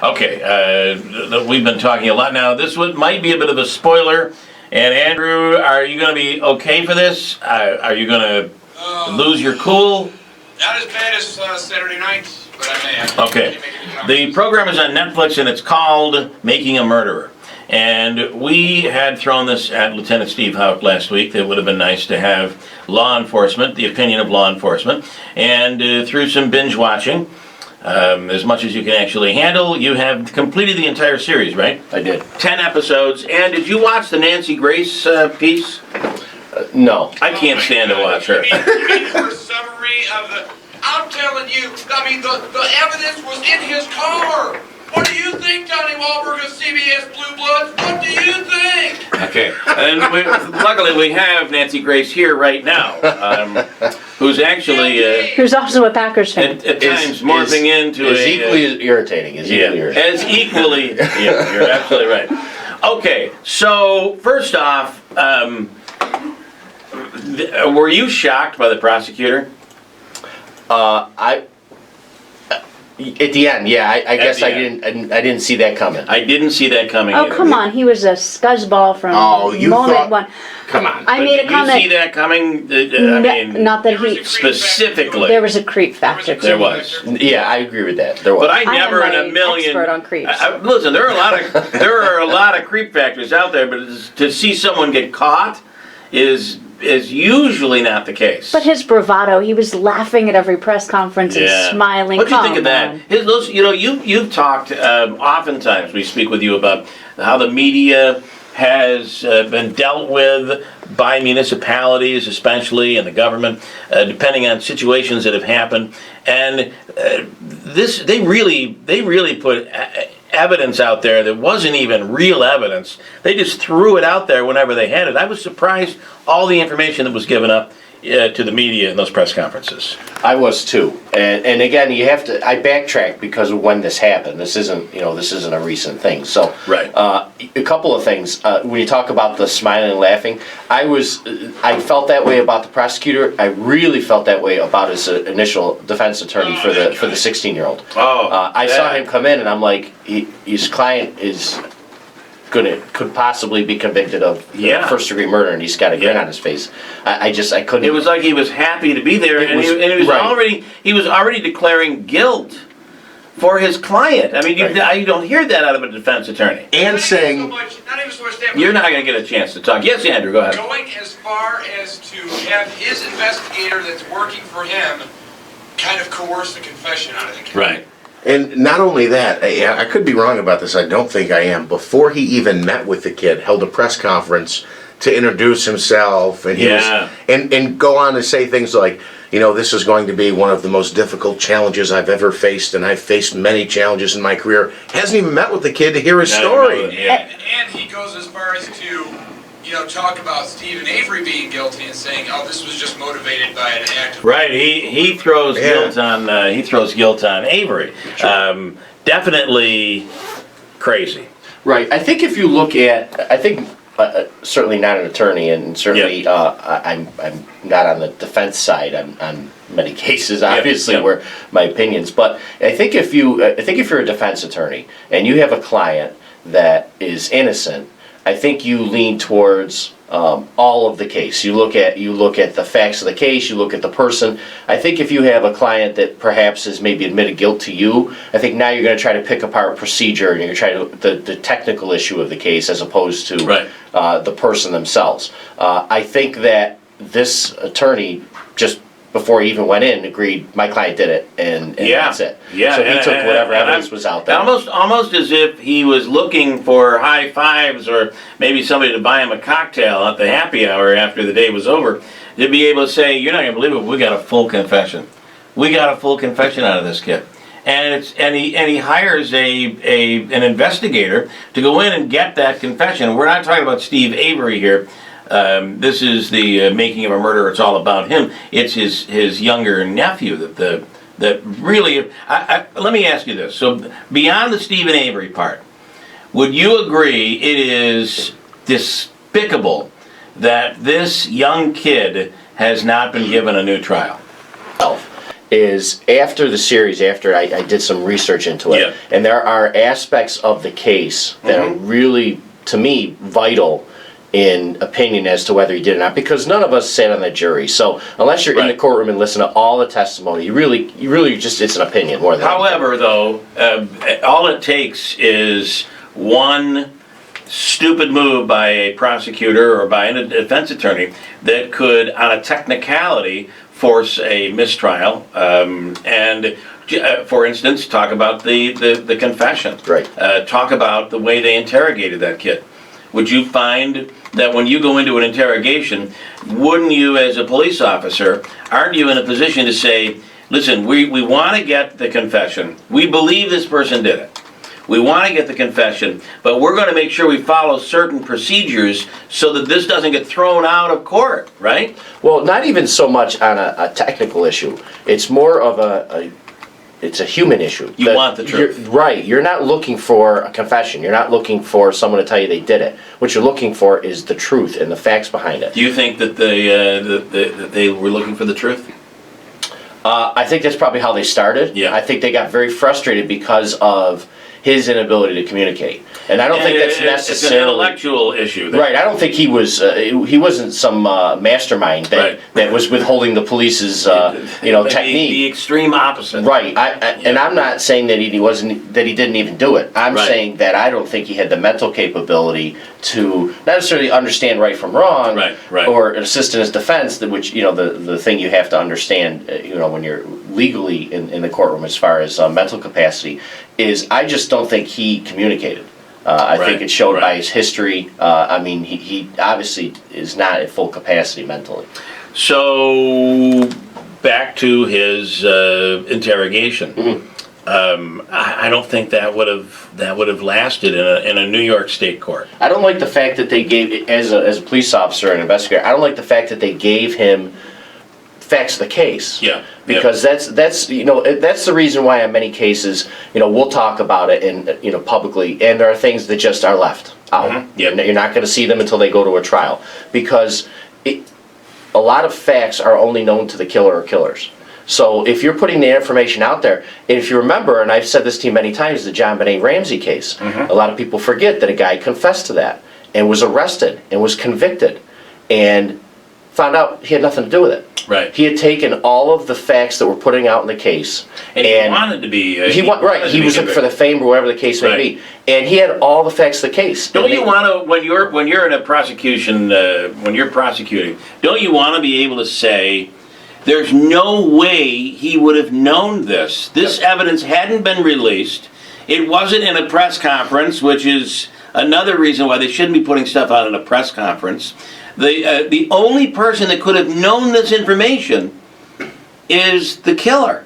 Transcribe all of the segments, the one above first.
Okay, we've been talking a lot now. This might be a bit of a spoiler. And Andrew, are you going to be okay for this? Are you going to lose your cool? Not as bad as Saturday night, but I may have. Okay. The program is on Netflix and it's called Making a Murderer. And we had thrown this at Lieutenant Steve Hauck last week. It would have been nice to have law enforcement, the opinion of law enforcement. And through some binge watching, as much as you can actually handle, you have completed the entire series, right? I did. 10 episodes. And did you watch the Nancy Grace piece? No. I can't stand to watch her. You mean her summary of the... I'm telling you, I mean, the evidence was in his car. What do you think, Donnie Wahlberg of CBS Blue Bloods? What do you think? Okay, and luckily we have Nancy Grace here right now, who's actually... Who's also a Packers fan. At times morphing into is equally irritating. Is equally irritating. As equally... Yeah, you're absolutely right. Okay, so first off, were you shocked by the prosecutor? At the end, yeah, I guess I didn't see that coming. I didn't see that coming. Oh, either. come on. He was a scuzzball from moment one. Come on. I made a comment. Did you see that coming? I mean, not that he... specifically. There was a creep factor. There was. Yeah, I agree with that. There was. But I never in a million... expert on creeps. Listen, there are a lot of creep factors out there, but to see someone get caught is usually not the case. But his bravado, he was laughing at every press conference and smiling. What do you think of that? You've talked, oftentimes we speak with you about how the media has been dealt with by municipalities especially and the government, depending on situations that have happened. And they really put evidence out there that wasn't even real evidence. They just threw it out there whenever they had it. I was surprised all the information that was given up to the media in those press conferences. I was too, and again, you have to. I backtracked because of when this happened. This isn't a recent thing. So, right. A couple of things. When you talk about the smiling and laughing, I felt that way about the prosecutor. I really felt that way about his initial defense attorney for the 16-year-old. I saw him come in, and I'm like, his client could possibly be convicted of first-degree murder, and he's got a grin on his face. I couldn't. It was like he was happy to be there, and he was already declaring guilt for his client. I mean, you don't hear that out of a defense attorney. And saying, not even so much that, you're not going to get a chance to talk. Yes, Andrew, go ahead. Going as far as to have his investigator that's working for him kind of coerce the confession out of the case. Right. and not only that, I could be wrong about this, I don't think I am, before he even met with the kid, held a press conference to introduce himself, and and go on to say things like, this is going to be one of the most difficult challenges I've ever faced, and I've faced many challenges in my career. Hasn't even met with the kid to hear his story. And he goes as far as to, talk about Stephen Avery being guilty and saying, "Oh, this was just motivated by an act of..." Right. He throws guilt on Avery. Sure. Definitely crazy. Right. I think if you look at, certainly not an attorney, and certainly I'm not on the defense side on many cases, obviously, where my opinions. But I think if you're a defense attorney and you have a client that is innocent, I think you lean towards all of the case. You look at the facts of the case. You look at the person. I think if you have a client that perhaps has maybe admitted guilt to you, I think now you're going to try to pick apart procedure, and you're going to try the technical issue of the case as opposed to the person themselves. I think that this attorney, just before he even went in, agreed my client did it, and that's it. Yeah. So he took whatever evidence was out there. Almost as if he was looking for high fives or maybe somebody to buy him a cocktail at the happy hour after the day was over, to be able to say, "You're not going to believe it, we got a full confession. We got a full confession out of this kid." And he hires an investigator to go in and get that confession. We're not talking about Steve Avery here. This is the Making of a Murderer. It's all about him. It's his younger nephew that really. Let me ask you this. So beyond the Stephen Avery part, would you agree it is despicable that this young kid has not been given a new trial? is after the series, after I did some research into it, Yeah. and there are aspects of the case that are really, to me, vital in opinion as to whether he did or not, because none of us sat on the jury. So unless you're in the Right. courtroom and listen to all the testimony, you really just, it's an opinion more than anything. However, though, all it takes is one stupid move by a prosecutor or by a defense attorney that could, on a technicality, force a mistrial. For instance, talk about the confession. Right. Talk about the way they interrogated that kid. Would you find that when you go into an interrogation, wouldn't you, as a police officer, aren't you in a position to say, listen, we want to get the confession. We believe this person did it. We want to get the confession, but we're going to make sure we follow certain procedures so that this doesn't get thrown out of court, right? Well, not even so much on a technical issue. It's more of it's a human issue. You want the truth. Right. You're not looking for a confession. You're not looking for someone to tell you they did it. What you're looking for is the truth and the facts behind it. Do you think that they were looking for the truth? I think that's probably how they started. Yeah. I think they got very frustrated because of his inability to communicate. And I don't think that's necessarily... It's an intellectual issue. Right, I don't think he wasn't some mastermind that was withholding the police's technique. The extreme opposite. Right, and I'm not saying that he didn't even do it. I'm saying that I don't think he had the mental capability to not necessarily understand right from wrong, or assist in his defense, which the thing you have to understand, when you're legally in the courtroom as far as mental capacity, is I just don't think he communicated. I think it showed by his history. He obviously is not at full capacity mentally. So, back to his interrogation. Mm-hmm. I don't think that would have lasted in a New York State court. I don't like the fact that they gave, as a police officer and investigator, I don't like the fact that they gave him facts of the case. Yeah. Because that's the reason why in many cases, we'll talk about it in publicly, and there are things that just are left out. Mm-hmm. Yep. You're not going to see them until they go to a trial, because a lot of facts are only known to the killer or killers. So if you're putting the information out there, and if you remember, and I've said this to you many times, the John Benet Ramsey case, a lot of people forget that a guy confessed to that and was arrested and was convicted and found out he had nothing to do with it. Right. He had taken all of the facts that were putting out in the case, and he wanted to be. He was looking for the fame or whatever the case may be, and he had all the facts of the case. Don't you want to, when you're in a prosecution, when you're prosecuting, don't you want to be able to say, there's no way he would have known this. This evidence hadn't been released. It wasn't in a press conference, which is another reason why they shouldn't be putting stuff out in a press conference. The only person that could have known this information is the killer.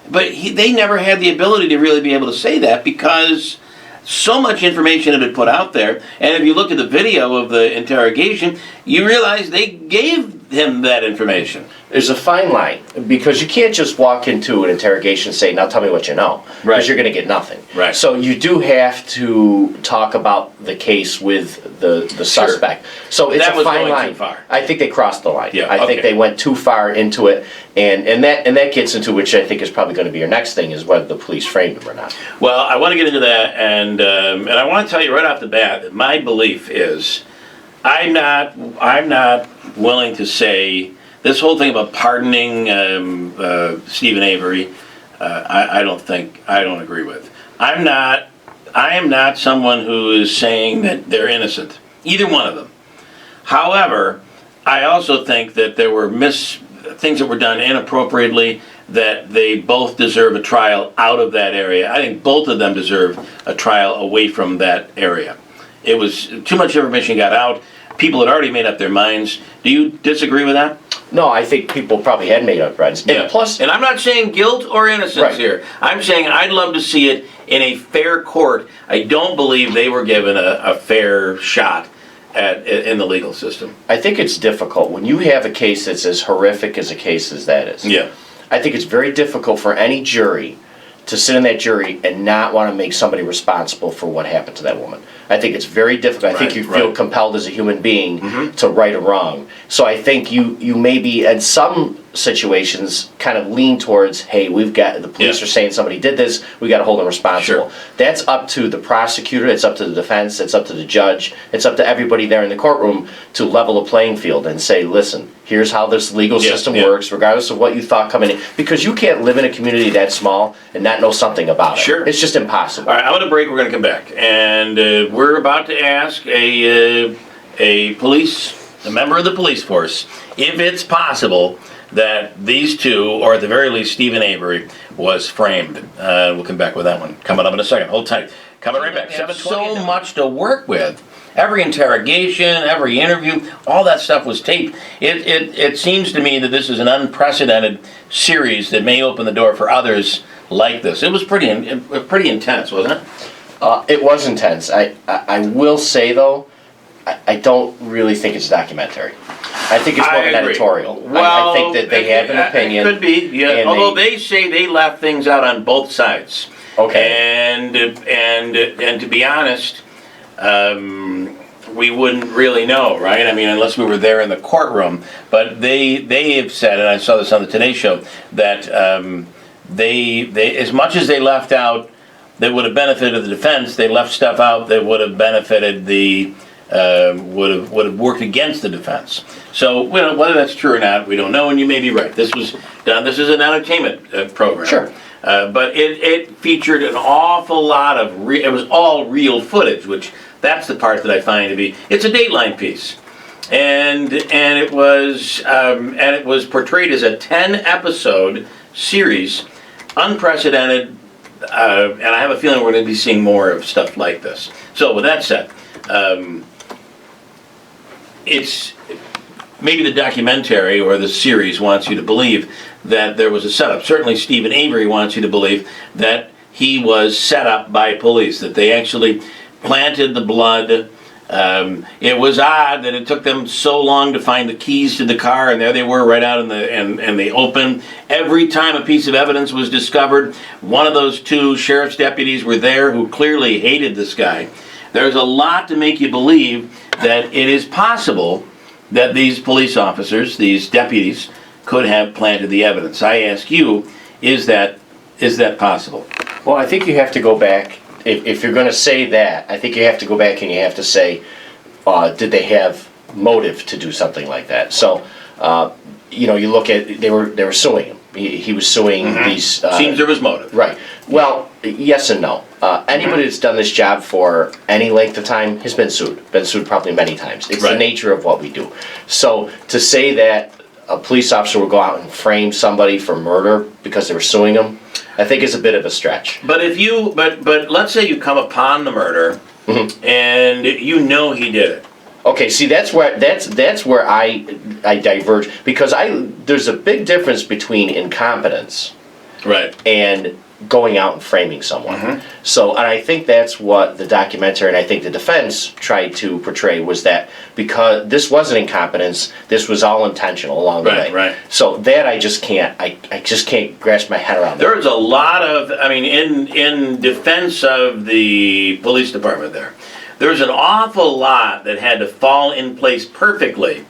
But they never had the ability to really be able to say that, because so much information had been put out there. And if you look at the video of the interrogation, you realize they gave him that information. There's a fine line, because you can't just walk into an interrogation and say, now tell me what you know, because you're going to get nothing. Right. So you do have to talk about the case with the suspect. So it's That a was fine going line. too far. I think they crossed the line. Yeah, I think they went too far into it, and that gets into, which I think is probably going to be your next thing, is whether the police framed him or not. Well, I want to get into that, and I want to tell you right off the bat that my belief is I'm not willing to say this whole thing about pardoning Stephen Avery. I don't agree with. I am not someone who is saying that they're innocent, either one of them. However, I also think that there were things that were done inappropriately, that they both deserve a trial out of that area. I think both of them deserve a trial away from that area. It was too much information got out. People had already made up their minds. Do you disagree with that? No, I think people probably had made up minds. Yeah. And I'm not saying guilt or innocence here. I'm saying I'd love to see it in a fair court. I don't believe they were given a fair shot in the legal system. I think it's difficult when you have a case that's as horrific as a case as that is. Yeah. I think it's very difficult for any jury to sit in that jury and not want to make somebody responsible for what happened to that woman. I think it's very difficult. I think you feel compelled as a human being to right a wrong. So I think you maybe, in some situations kind of lean towards, hey, the police are saying somebody did this, we got to hold them responsible. Sure. That's up to the prosecutor, it's up to the defense, it's up to the judge, it's up to everybody there in the courtroom to level the playing field and say, listen, here's how this legal system works, regardless of what you thought coming in. Because you can't live in a community that small and not know something about it. Sure. It's just impossible. All right, I'm going to break, we're going to come back. And we're about to ask a member of the police force, if it's possible that these two, or at the very least Stephen Avery, was framed. We'll come back with that one. Coming up in a second. Hold tight. Coming right back. 7:20. So much to work with. Every interrogation, every interview, all that stuff was taped. It seems to me that this is an unprecedented series that may open the door for others like this. It was pretty intense, wasn't it? It was intense. I will say, though, I don't really think it's a documentary. I think it's more of an editorial. Well, I think that they have an opinion. It could be, yeah. Although they say they left things out on both sides. Okay. And to be honest, we wouldn't really know, right? I mean, unless we were there in the courtroom. But they have said, and I saw this on the Today Show, that they as much as they left out that would have benefited the defense, they left stuff out that would have benefited the would have worked against the defense. So, whether that's true or not, we don't know, and you may be right. This was done. This is an entertainment program. Sure. But it featured an awful lot of it was all real footage, which that's the part that I find to be, it's a Dateline piece, and it was portrayed as a 10-episode series, unprecedented, and I have a feeling we're going to be seeing more of stuff like this. So, with that said. It's maybe the documentary or the series wants you to believe that there was a setup. Certainly Stephen Avery wants you to believe that he was set up by police, that they actually planted the blood. It was odd that it took them so long to find the keys to the car, and there they were right out in the open. Every time a piece of evidence was discovered, one of those two sheriff's deputies were there who clearly hated this guy. There's a lot to make you believe that it is possible that these police officers, these deputies, could have planted the evidence. I ask you, is that possible? Well, I think you have to go back, if you're going to say that, I think you have to go back and you have to say, did they have motive to do something like that? So, you look at, they were suing him. He was suing these... Seems there was motive. Right. Well, yes and no. Anybody that's done this job for any length of time has been sued. Been sued probably many times. It's the nature of what we do. So to say that a police officer will go out and frame somebody for murder because they were suing them, I think is a bit of a stretch. But but let's say you come upon the murder and you know he did it. Okay, see that's where I diverge, because there's a big difference between incompetence, and going out and framing someone. So, and I think that's what the documentary and I think the defense tried to portray, was that because this wasn't incompetence, this was all intentional along the way. Right. So that I just can't grasp my head around. There's a lot of, I mean, in defense of the police department there's an awful lot that had to fall in place perfectly, an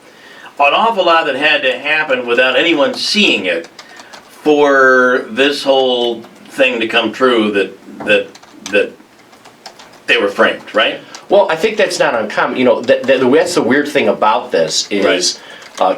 awful lot that had to happen without anyone seeing it for this whole thing to come true that they were framed, right? Well, I think that's not uncommon. That's the weird thing about this is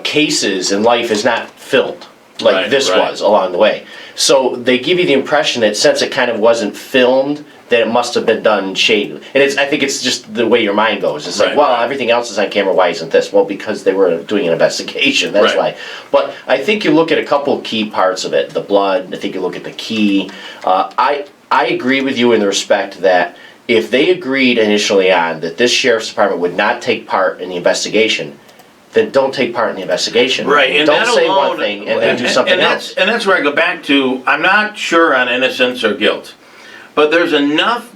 cases in life is not filmed like this was along the way. So they give you the impression that since it kind of wasn't filmed, that it must have been done shady. And I think it's just the way your mind goes. It's like, well, everything else is on camera, why isn't this? Well, because they were doing an investigation, that's why. But I think you look at a couple key parts of it, the blood, I think you look at the key. I agree with you in the respect that if they agreed initially on that this sheriff's department would not take part in the investigation, then don't take part in the investigation. Right, and don't say alone, one thing and then do something else. And that's where I go back to, I'm not sure on innocence or guilt. But there's enough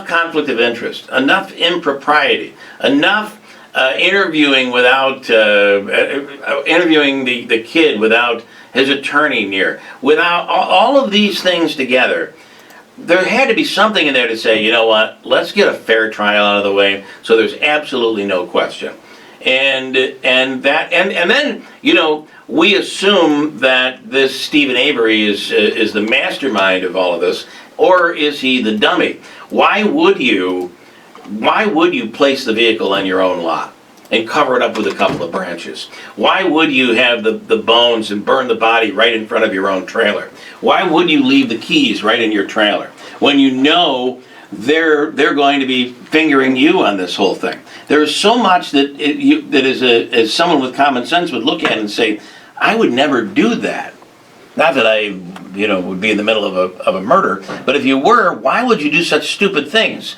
conflict of interest, enough impropriety, enough interviewing without, interviewing the kid without his attorney near, without all of these things together. There had to be something in there to say, you know what, let's get a fair trial out of the way so there's absolutely no question. And then, we assume that this Stephen Avery is the mastermind of all of this, or is he the dummy? Why would you place the vehicle on your own lot and cover it up with a couple of branches? Why would you have the bones and burn the body right in front of your own trailer? Why would you leave the keys right in your trailer when you know they're going to be fingering you on this whole thing? There is so much that as someone with common sense would look at and say, I would never do that. Not that I, would be in the middle of a murder, but if you were, why would you do such stupid things?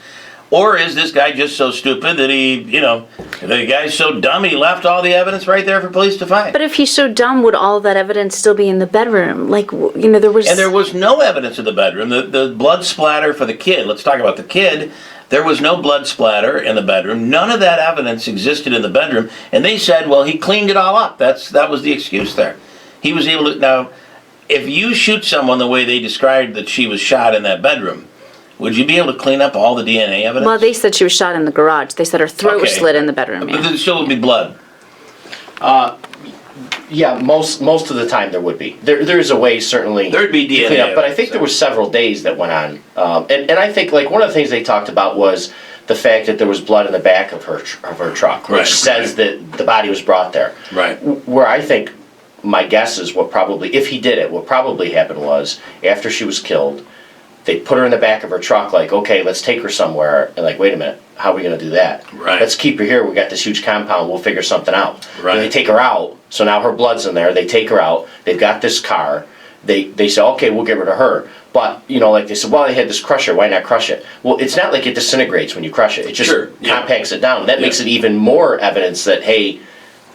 Or is this guy just so stupid that the guy's so dumb he left all the evidence right there for police to find? But if he's so dumb, would all that evidence still be in the bedroom? Like, there was... And there was no evidence in the bedroom. The blood splatter for the kid, let's talk about the kid. There was no blood splatter in the bedroom. None of that evidence existed in the bedroom. And they said, well, he cleaned it all up. That was the excuse there. He was able to... Now, if you shoot someone the way they described that she was shot in that bedroom, would you be able to clean up all the DNA evidence? Well, they said she was shot in the garage. They said her throat was slit in the bedroom. But there still would be blood. Yeah, most of the time there would be. There's a way, certainly. There'd be DNA. to clean up, but I think there were several days that went on. And I think, like, one of the things they talked about was the fact that there was blood in the back of her truck, which says that the body was brought there. Right. Where I think, my guess is what probably, if he did it, what probably happened was, after she was killed, they put her in the back of her truck, like, okay, let's take her somewhere. And like, wait a minute, how are we going to do that? Right. Let's keep her here. We got this huge compound. We'll figure something out. Right. And they take her out. So now her blood's in there. They take her out. They've got this car. They say, okay, we'll get rid of her. But, like they said, well, they had this crusher. Why not crush it? Well, it's not like it disintegrates when you crush it. It just compacts it down. That makes it even more evidence that, hey,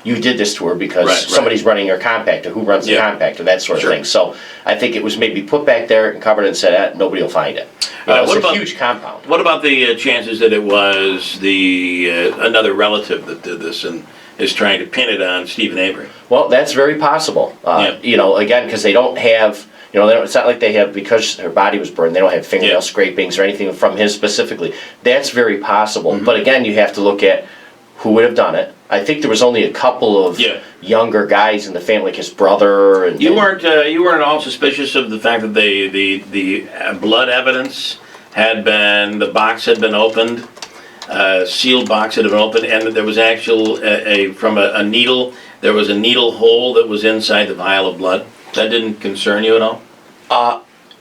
you did this to her because somebody's running your compactor. Who runs the compactor? That sort of thing. So I think it was maybe put back there and covered and said, nobody will find it. It's a huge compound. What about the chances that it was another relative that did this and is trying to pin it on Stephen Avery? Well, that's very possible. Again, because they don't have, it's not like they have, because her body was burned, they don't have fingernail scrapings or anything from his specifically. That's very possible. But again, you have to look at who would have done it. I think there was only a couple of younger guys in the family, like his brother. And you weren't at all suspicious of the fact that the blood evidence the box had been opened, sealed box had been opened, and that there was from a needle, there was a needle hole that was inside the vial of blood. That didn't concern you at all?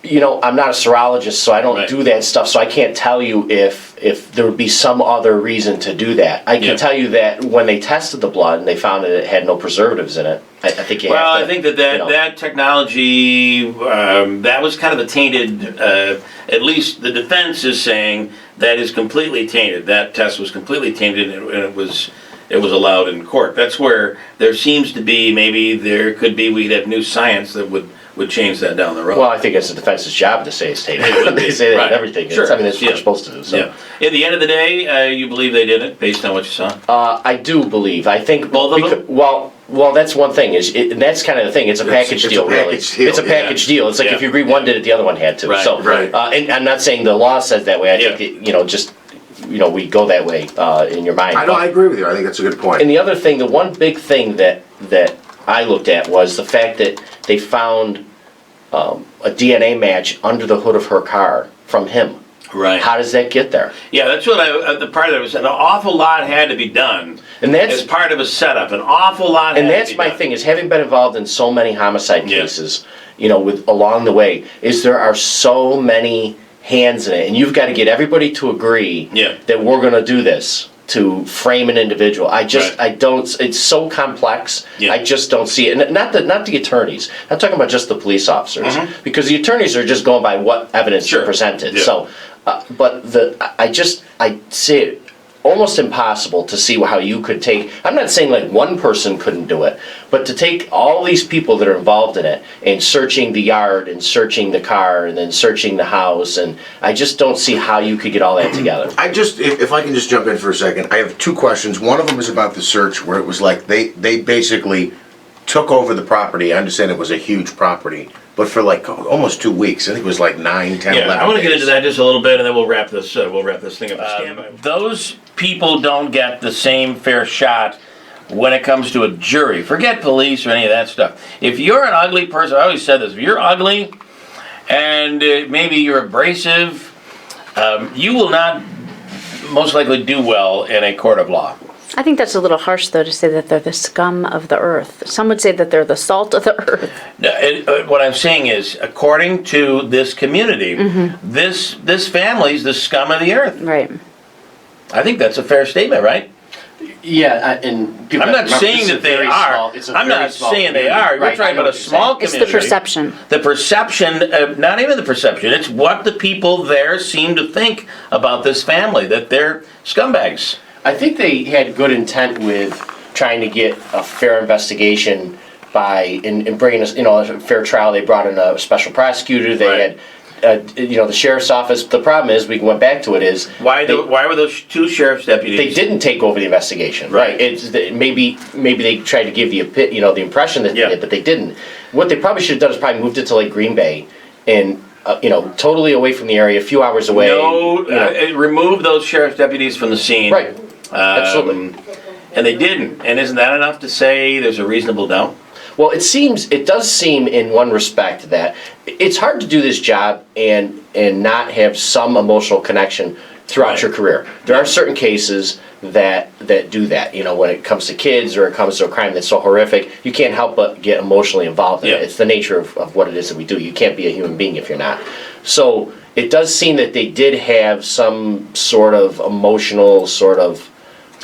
I'm not a serologist, so I don't do that stuff, so I can't tell you if there would be some other reason to do that. I can tell you that when they tested the blood and they found that it had no preservatives in it, I think I think that technology, that was kind of a tainted, at least the defense is saying that is completely tainted. That test was completely tainted and it was allowed in court. That's where there seems to be, we'd have new science that would change that down the road. Well, I think it's the defense's job to say it's tainted. They say that in everything. Sure. That's what they're supposed to do. So. Yeah. At the end of the day, you believe they did it based on what you saw? I do believe. I think both of them. Well, that's one thing. And that's kind of the thing. It's a package deal, really. It's a package deal. It's like if you agree one did it, the other one had to. Right. So, and I'm not saying the law says that way. I think we go that way in your mind. I agree with you. I think that's a good point. And the other thing, the one big thing that I looked at was the fact that they found a DNA match under the hood of her car from him. Right. How does that get there? Yeah, that's what the part that was. An awful lot had to be done. And that's as part of a setup. An awful lot. And that's my thing, is having been involved in so many homicide cases, with along the way, is there are so many hands in it, and you've got to get everybody to agree that we're going to do this to frame an individual. I don't, it's so complex, I just don't see it. And not the attorneys, I'm talking about just the police officers, because the attorneys are just going by what evidence is presented. So, but I see it almost impossible to see how you could take, I'm not saying like one person couldn't do it, but to take all these people that are involved in it and searching the yard and searching the car and then searching the house, and I just don't see how you could get all that together. If I can just jump in for a second, I have two questions. One of them is about the search, where it was like they basically took over the property. I understand it was a huge property, but for like almost 2 weeks. I think it was like 9, 10, 11 I want to days. get into that just a little bit, and then we'll wrap this thing up. Those people don't get the same fair shot when it comes to a jury. Forget police or any of that stuff. If you're an ugly person, I always said this, if you're ugly and maybe you're abrasive, you will not most likely do well in a court of law. I think that's a little harsh, though, to say that they're the scum of the earth. Some would say that they're the salt of the earth. What I'm saying is, according to this community, this family's the scum of the earth. Right. I think that's a fair statement, right? Yeah, and people I'm not have to remember, saying this is that a they very are. small- it's a I'm very not small saying they community. are. We're Right, talking I know about a what you're small saying. It's community. the perception. The perception, not even the perception, it's what the people there seem to think about this family, that they're scumbags. I think they had good intent with trying to get a fair investigation by, in bringing us, a fair trial. They brought in a special prosecutor. They Right. had, the sheriff's office. The problem is, we went back to it, is Why were those two sheriff's deputies? they didn't take over the investigation. Right. Maybe they tried to give the impression that they Yeah. did, but they didn't. What they probably should have done is probably moved it to like Green Bay and totally away from the area, a few hours away. Remove those sheriff's deputies from the scene. Right. Absolutely. And they didn't. And isn't that enough to say there's a reasonable doubt? Well, it does seem in one respect that it's hard to do this job and not have some emotional connection throughout Right. your career. There are certain cases that do that. When it comes to kids or it comes to a crime that's so horrific, you can't help but get emotionally involved in Yeah. it. It's the nature of what it is that we do. You can't be a human being if you're not. So it does seem that they did have some sort of emotional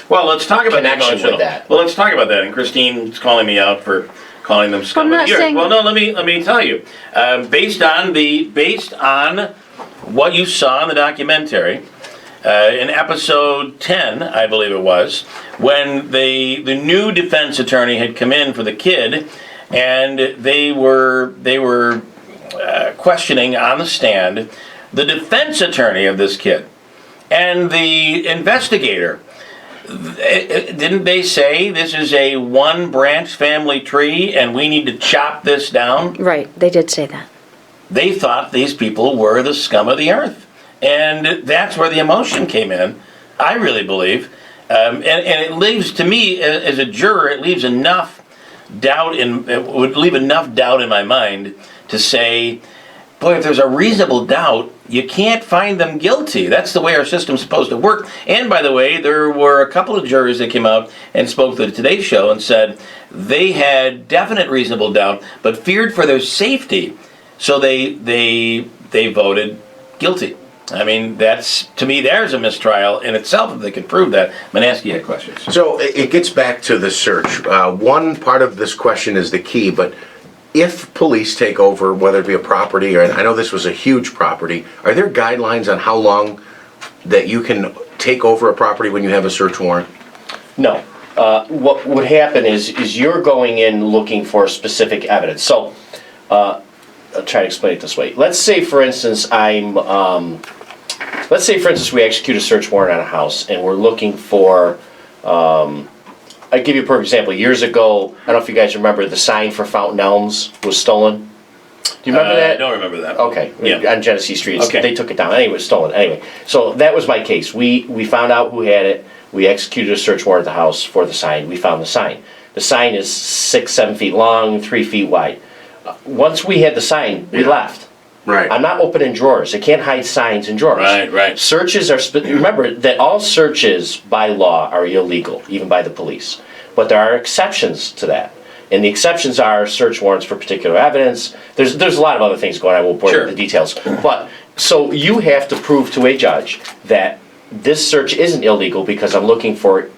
Well, let's talk about the connection with emotional. that. Well, let's talk about that. And Christine's calling me out for calling them scum I'm of not the earth. saying- Well, no, let me tell you. Based on what you saw in the documentary, in episode 10, I believe it was, when the new defense attorney had come in for the kid, and they were questioning on the stand the defense attorney of this kid and the investigator. Didn't they say this is a one-branch family tree and we need to chop this down? Right. They did say that. They thought these people were the scum of the earth. And that's where the emotion came in, I really believe. And it leaves, to me, as a juror, it would leave enough doubt in my mind to say, boy, if there's a reasonable doubt, you can't find them guilty. That's the way our system's supposed to work. And by the way, there were a couple of jurors that came out and spoke to the Today Show and said they had definite reasonable doubt, but feared for their safety, so they voted guilty. I mean, to me, there's a mistrial in itself if they can prove that. Monaski had questions. So it gets back to the search. One part of this question is the key, but if police take over, whether it be a property, or, and I know this was a huge property, are there guidelines on how long that you can take over a property when you have a search warrant? No. What would happen is you're going in looking for specific evidence. So, I'll try to explain it this way. Let's say, for instance, we execute a search warrant on a house and we're looking for, I'll give you a perfect example. Years ago, I don't know if you guys remember, the sign for Fountain Elms was stolen. Do you remember that? I don't remember that. Okay, Yeah. on Genesee Street. Okay. They took it down. Anyway, it was stolen. Anyway, so that was my case. We found out who had it. We executed a search warrant at the house for the sign. We found the sign. The sign is 6-7 feet long, 3 feet wide. Once we had the sign, we left. Right. I'm not opening drawers. I can't hide signs in drawers. Right. Searches are, remember that all searches by law are illegal, even by the police. But there are exceptions to that. And the exceptions are search warrants for particular evidence. There's a lot of other things going on. I won't bore you with the details. But, so you have to prove to a judge that this search isn't illegal because I'm looking for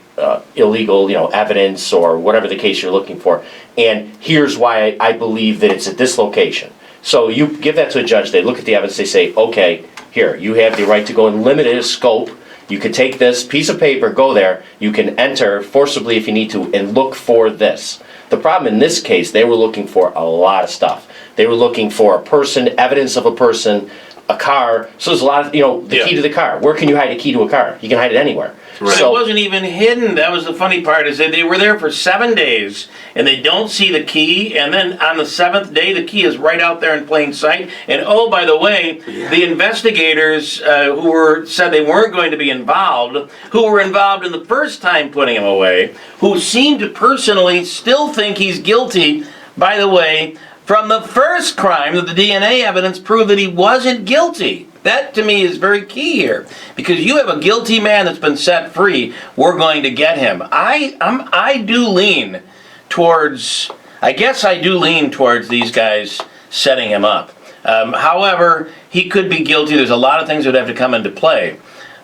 illegal, evidence or whatever the case you're looking for. And here's why I believe that it's at this location. So you give that to a judge, they look at the evidence, they say, okay, here, you have the right to go in limited scope. You can take this piece of paper, go there, you can enter forcibly if you need to, and look for this. The problem in this case, they were looking for a lot of stuff. They were looking for a person, evidence of a person, a car. So there's a lot of, the key to the car. Where can you hide a key to a car? You can hide it anywhere. Right. So, it wasn't even hidden. That was the funny part, is that they were there for 7 days, and they don't see the key, and then on the 7th day, the key is right out there in plain sight. And oh, by the way, the investigators who said they weren't going to be involved, who were involved in the first time putting him away, who seem to personally still think he's guilty, by the way, from the first crime, that the DNA evidence proved that he wasn't guilty. That, to me, is very key here, because you have a guilty man that's been set free. We're going to get him. I do lean towards these guys setting him up. However, he could be guilty. There's a lot of things that have to come into play.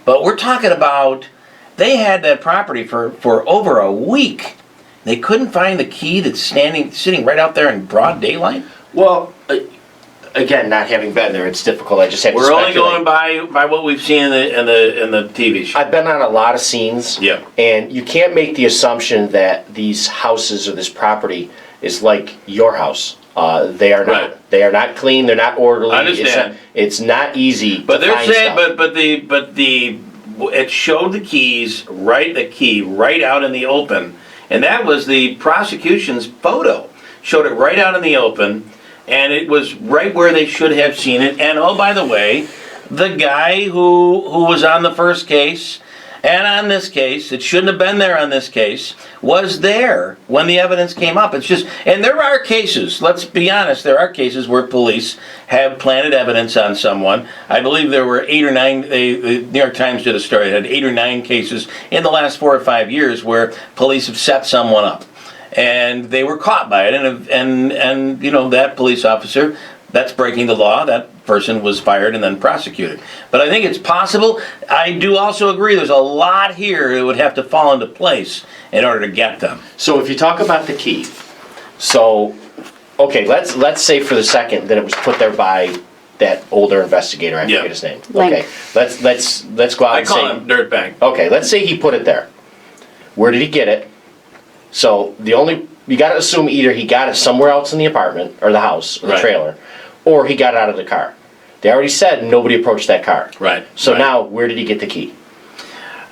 But we're talking about, they had that property for over a week. They couldn't find the key that's sitting right out there in broad daylight? Well, again, not having been there, it's difficult. I just have to speculate. We're only going by what we've seen in the TV show. I've been on a lot of scenes. Yeah. And you can't make the assumption that these houses or this property is like your house. They are not. Right. They are not clean. They're not orderly. I understand. It's not easy. But to they're find saying, stuff. it showed the key right out in the open, and that was the prosecution's photo. Showed it right out in the open, and it was right where they should have seen it. And oh, by the way, the guy who was on the first case and on this case, it shouldn't have been there on this case, was there when the evidence came up. It's just, and there are cases, let's be honest, there are cases where police have planted evidence on someone. I believe there were 8 or 9, the New York Times did a story, it had 8 or 9 cases in the last 4 or 5 years where police have set someone up. And they were caught by it, and that police officer, that's breaking the law. That person was fired and then prosecuted. But I think it's possible. I do also agree there's a lot here that would have to fall into place in order to get them. So if you talk about the key, okay, let's say for the second that it was put there by that older investigator. I forget his name. Lang. Okay, let's go out and say. I call him Dirtbag. Okay, let's say he put it there. Where did he get it? So you got to assume either he got it somewhere else in the apartment or the house or the trailer, or he got it out of the car. They already said nobody approached that car. Right. So now, where did he get the key?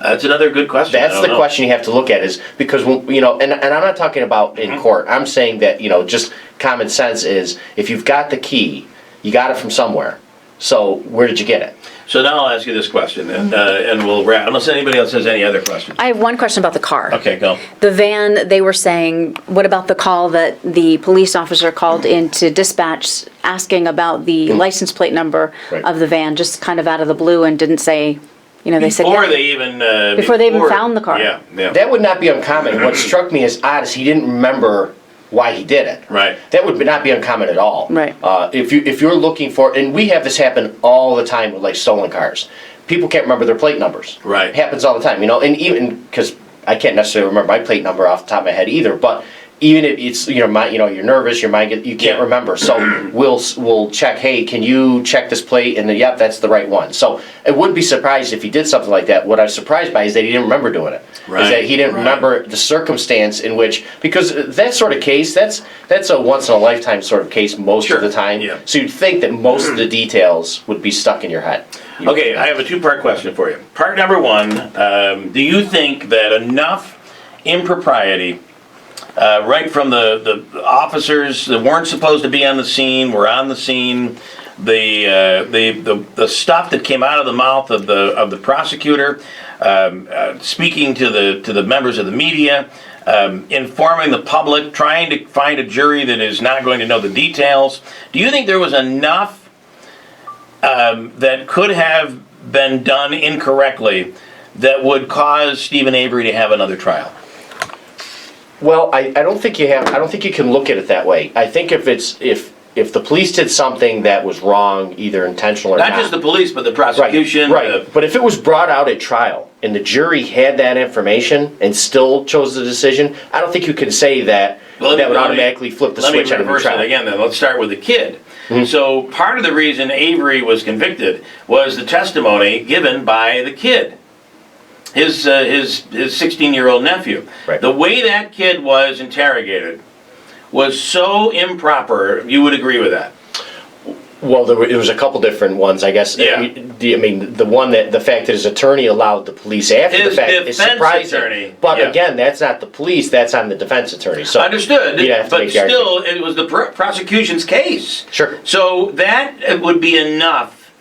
That's another good question. That's the question you have to look at, is because and I'm not talking about in court. I'm saying that just common sense is, if you've got the key, you got it from somewhere. So where did you get it? So now I'll ask you this question, and we'll wrap, unless anybody else has any other questions. I have one question about the car. Okay, go. The van, they were saying, what about the call that the police officer called into dispatch asking about the license plate number of the van, just kind of out of the blue, and didn't say, they said, Before they even found the car. Yeah. That would not be uncommon. What struck me as odd is he didn't remember why he did it. Right. That would not be uncommon at all. Right. If you're looking for, and we have this happen all the time with like stolen cars. People can't remember their plate numbers. Right. It happens all the time, and even because I can't necessarily remember my plate number off the top of my head either, but even if it's you're nervous, your mind you can't remember. So we'll check. Hey, can you check this plate? And then, yep, that's the right one. So I wouldn't be surprised if he did something like that. What I was surprised by is that he didn't remember doing it. Right. Is that he didn't remember the circumstance in which, because that sort of case, that's a once in a lifetime sort of case most of the time. Yeah. So you'd think that most of the details would be stuck in your head. Okay, I have a 2-part question for you. Part number 1, do you think that enough impropriety, right from the officers that weren't supposed to be on the scene, were on the scene, the stuff that came out of the mouth of the prosecutor, speaking to the members of the media, informing the public, trying to find a jury that is not going to know the details. Do you think there was enough that could have been done incorrectly that would cause Stephen Avery to have another trial? Well, I don't think you have. I don't think you can look at it that way. I think if the police did something that was wrong, either intentional or not. Not just the police, but the prosecution. Right. But if it was brought out at trial and the jury had that information and still chose the decision, I don't think you can say that would automatically flip the switch on a trial. Let me reverse it again then. Let's start with the kid. Mm-hmm. So part of the reason Avery was convicted was the testimony given by the kid. His 16-year-old nephew. Right. The way that kid was interrogated was so improper. You would agree with that? Well, there was a couple different ones, I guess. Yeah. I mean, the fact that his attorney allowed the police after His the fact is defense surprising. attorney, But yeah. again, that's not the police, that's on the defense attorney, so. Understood, you'd have to but make the still, argument. it was the prosecution's case. Sure. So that would be enough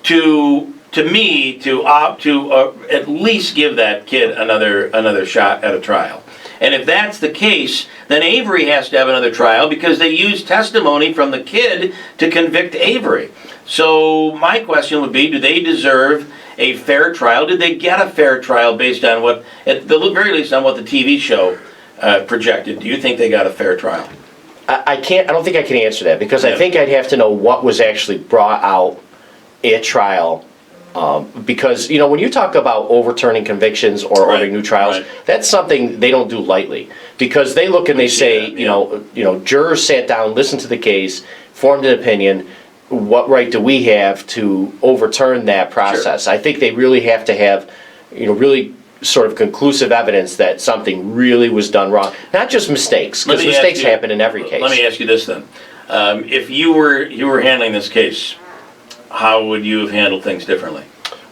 to me to opt to at least give that kid another shot at a trial. And if that's the case, then Avery has to have another trial because they used testimony from the kid to convict Avery. So my question would be, do they deserve a fair trial? Did they get a fair trial based on what, at the very least, on what the TV show projected? Do you think they got a fair trial? I don't think I can answer that, because Yeah. I think I'd have to know what was actually brought out at trial. Because, when you talk about overturning convictions or Right, ordering new trials, right. that's something they don't do lightly. Because they look and they say, that, jurors sat down, listened to the case, formed an opinion. What right do we have to overturn that process? I think they really have to have, really sort of conclusive evidence that something really was done wrong. Not just mistakes, because mistakes happen in every case. Let me ask you this then. If you were handling this case, how would you have handled things differently?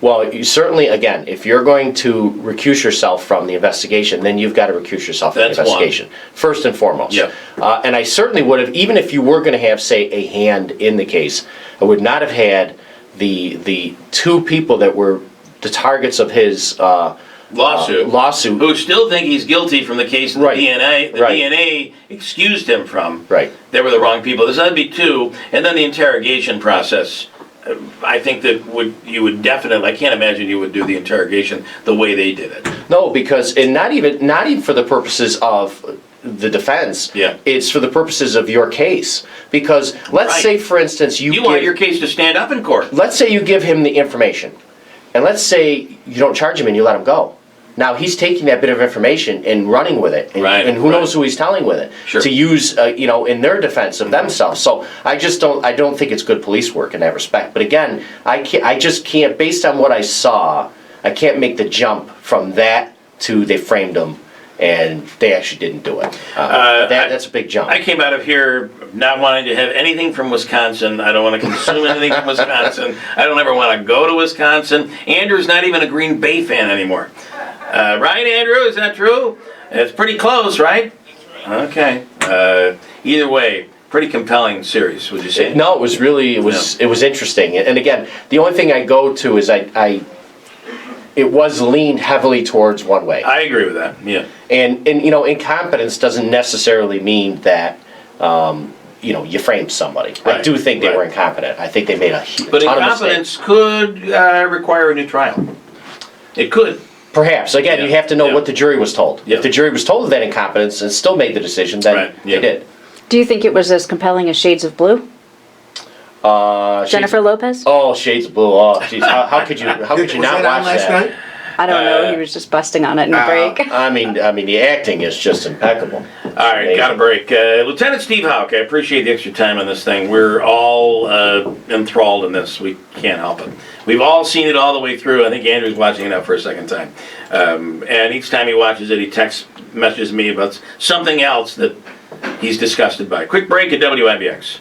Well, you certainly, again, if you're going to recuse yourself from the investigation, then you've got to recuse yourself from the That's one. investigation, first and foremost. Yeah. And I certainly would have, even if you were going to have, say, a hand in the case, I would not have had the two people that were the targets of his lawsuit. Who still think he's guilty from the case of the Right. DNA. The Right. DNA excused him from. Right. They were the wrong people. There's got to be two, and then the interrogation process. I think that you would definitely. I can't imagine you would do the interrogation the way they did it. No, because, and not even for the purposes of the defense. Yeah. It's for the purposes of your case. Because let's Right. say, for instance, You want your case to stand up in court. let's say you give him the information, and let's say you don't charge him and you let him go. Now he's taking that bit of information and running with it, and, Right, and who right. knows who he's telling with it Sure. to use, in their defense of themselves. So I don't think it's good police work in that respect. But again, I just can't, based on what I saw, I can't make the jump from that to they framed him and they actually didn't do it. That's a big jump. I came out of here not wanting to have anything from Wisconsin. I don't want to consume anything from Wisconsin. I don't ever want to go to Wisconsin. Andrew's not even a Green Bay fan anymore. Right, Andrew? Is that true? It's pretty close, right? Okay. Either way, pretty compelling series, would you say? No, it was really, it was interesting. And again, the only thing I go to is it was leaned heavily towards one way. I agree with that, yeah. And incompetence doesn't necessarily mean that, you framed somebody. I Right, do think they right. were incompetent. I think they made a But ton of incompetence mistakes. could require a new trial. It could. Perhaps. Again, Yeah, you have to know yeah. what the jury was told. Yeah. If the jury was told of that incompetence and still made the decision, then Right, yeah. they did. Do you think it was as compelling as Shades of Blue? Jennifer Lopez? Oh, Shades of Blue. Oh, jeez. How could you not Was that on watch last that? night? I don't know. He was just busting on it in the break. I mean, the acting is just impeccable. All right, got a break. Lieutenant Steve Hauck, I appreciate the extra time on this thing. We're all enthralled in this. We can't help it. We've all seen it all the way through. I think Andrew's watching it now for a second time. And each time he watches it, he messages me about something else that he's disgusted by. Quick break at WIBX.